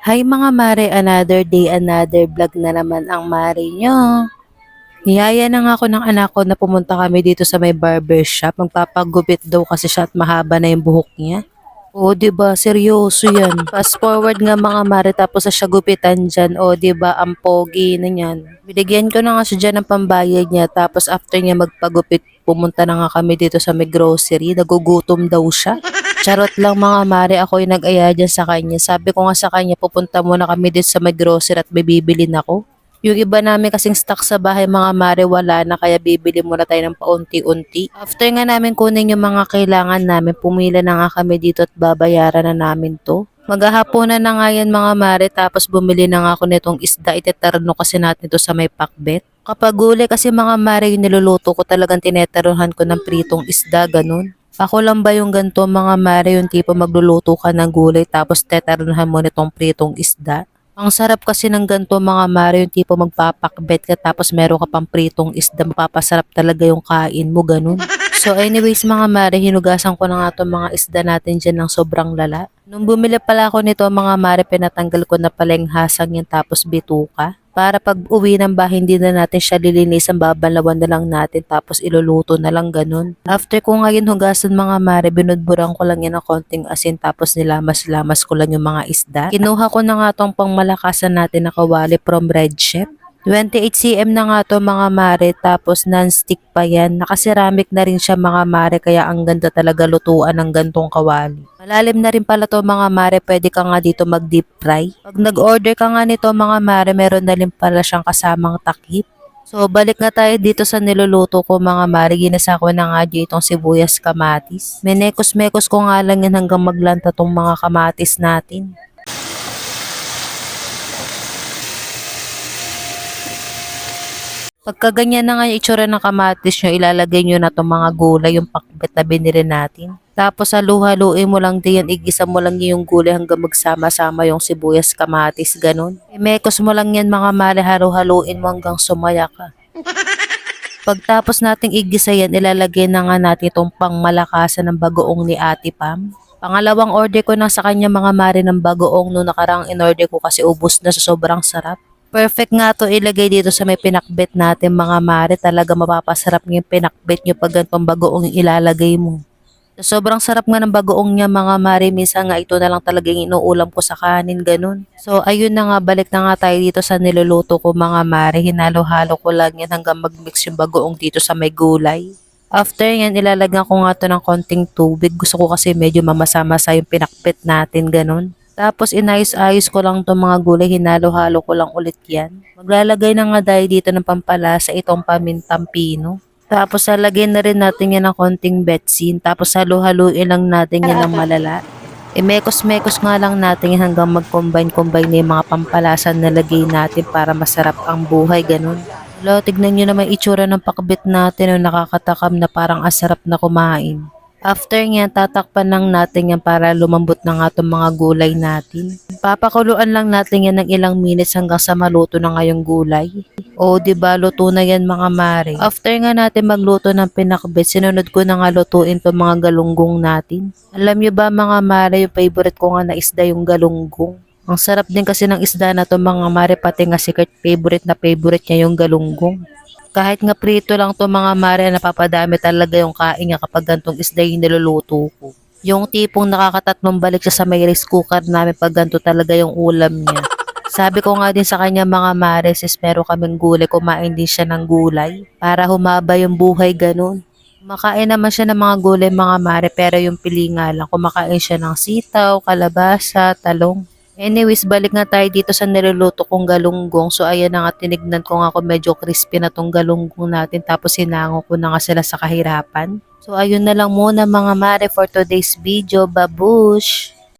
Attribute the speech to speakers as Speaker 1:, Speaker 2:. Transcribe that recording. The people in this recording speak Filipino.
Speaker 1: Hi mga mare, another day, another vlog na naman ang mare nyo. Niyaya na nga ako ng anak ko na pumunta kami dito sa may barbershop. Magpapagupit daw kasi siya at mahaba na yung buhok niya. O, diba? Seryoso yan. Fast forward nga mga mare tapos sa siya gupitan dyan. O, diba? Ang pogi na yan. Binigyan ko na nga siya dyan ng pambayad niya. Tapos after niya magpagupit, pumunta na nga kami dito sa may grocery. Nagugutom daw siya. Charot lang mga mare, ako yung nag-aya dyan sa kanya. Sabi ko nga sa kanya, pupunta muna kami dito sa may grocery at may bibilin ako. Yung iba namin kasing stock sa bahay mga mare wala na kaya bibili muna tayo ng paunti-unti. After nga namin kunin yung mga kailangan namin, pumila na nga kami dito at babayaran na namin to. Maghahaponan na nga yan mga mare tapos bumili na nga ako nitong isda, iteterno kasi natin to sa may pakbet. Kapag gulay kasi mga mare yung niluluto ko talagang tineterohan ko ng pritong isda ganun. Ako lang ba yung ganito mga mare yung tipo magluluto ka ng gulay tapos teternohan mo nitong pritong isda? Ang sarap kasi ng ganito mga mare yung tipo magpapakbet ka tapos meron ka pang pritong isda, mapapasarap talaga yung kain mo ganun. So anyways mga mare, hinugasan ko na nga itong mga isda natin dyan ng sobrang lala. Nung bumili pala ako nito mga mare, pinatanggal ko na pala yung hasang yan tapos bituka. Para pag uwi ng bahay, hindi na natin siya lilinisan, babalawan na lang natin tapos iluluto na lang ganun. After ko ngayon hugasan mga mare, binudburan ko lang yan ng konting asin tapos nilamas-lamas ko lang yung mga isda. Kinuha ko na nga tong pangmalakasan natin na kawali from Red Chef. 28 cm na nga to mga mare tapos non-stick pa yan. Nakaceramic na rin siya mga mare kaya ang ganda talaga lutuan ng gantong kawali. Malalim na rin pala to mga mare, pwede ka nga dito mag deep fry. Pag nag-order ka nga nito mga mare, meron na rin pala siyang kasamang takip. So balik nga tayo dito sa niluluto ko mga mare, ginasa ko na nga dito itong sibuyas kamatis. Menekos-mekos ko nga lang yan hanggang maglanta tong mga kamatis natin. Pagka ganyan na nga yung itsura ng kamatis nyo, ilalagay nyo na itong mga gulay, yung pakbet na binili natin. Tapos halu-haluin mo lang din yan, igisa mo lang yung gulay hanggang magsama-sama yung sibuyas kamatis, ganun. Imekos mo lang yan mga mare, halu-haluin mo hanggang sumaya ka. Pagtapos nating igisa yan, ilalagay na nga natin itong pangmalakasan ng bagoong ni Ate Pam. Pangalawang order ko na sa kanya mga mare ng bagoong, no nakarang in-order ko kasi ubos na sa sobrang sarap. Perfect nga to ilagay dito sa may pinakbet natin mga mare. Talaga mapapasarap yung pinakbet nyo pag ganitong bagoong ilalagay mo. Sobrang sarap nga ng bagoong niya mga mare. Minsan nga ito na lang talaga yung inuulam ko sa kanin ganun. So ayun na nga, balik na nga tayo dito sa niluluto ko mga mare. Hinalo-halo ko lang yan hanggang mag-mix yung bagoong dito sa may gulay. After yan, ilalagyan ko nga to ng konting tubig. Gusto ko kasi medyo mamasa-masa yung pinakbet natin ganun. Tapos inayos-ayos ko lang itong mga gulay, hinalo-halo ko lang ulit yan. Maglalagay na nga tayo dito ng pampalasa itong pamintang pino. Tapos lalagyan na rin natin yan ng konting betsin. Tapos halo-haluin lang natin yan ng malala. Imekos-mekos nga lang natin yan hanggang mag-combine-combine na yung mga pampalasa na lagay natin para masarap ang buhay, ganun. Hello, tignan nyo naman itsura ng pakbit natin, yung nakakatakam na parang asarap na kumain. After nyan, tatakpan lang natin yan para lumambot na nga itong mga gulay natin. Papakuluan lang natin yan ng ilang minutes hanggang sa maluto na nga yung gulay. O diba, luto na yan mga mare. After nga natin magluto ng pinakbet, sinunod ko na nga lutuin itong mga galunggong natin. Alam nyo ba mga mare, yung favorite ko nga na isda yung galunggong. Ang sarap din kasi ng isda na to mga mare, pati nga secret favorite na favorite niya yung galunggong. Kahit nga prito lang to mga mare, napapadami talaga yung kain niya kapag gantong isda yung niluluto ko. Yung tipong nakakatatlong balik siya sa may rice cooker namin pag ganito talaga yung ulam niya. Sabi ko nga din sa kanya mga mare, sis meron kaming gulay, kumain din siya ng gulay para humaba yung buhay ganun. Kumakain naman siya ng mga gulay mga mare, pero yung pili nga lang, kumakain siya ng sitaw, kalabasa, talong. Anyways, balik nga tayo dito sa niluluto kong galunggong. So ayan na nga, tinignan ko nga kung medyo crispy na tong galunggong natin. Tapos sinango ko na nga sila sa kahirapan. So ayun na lang muna mga mare for today's video. Babush!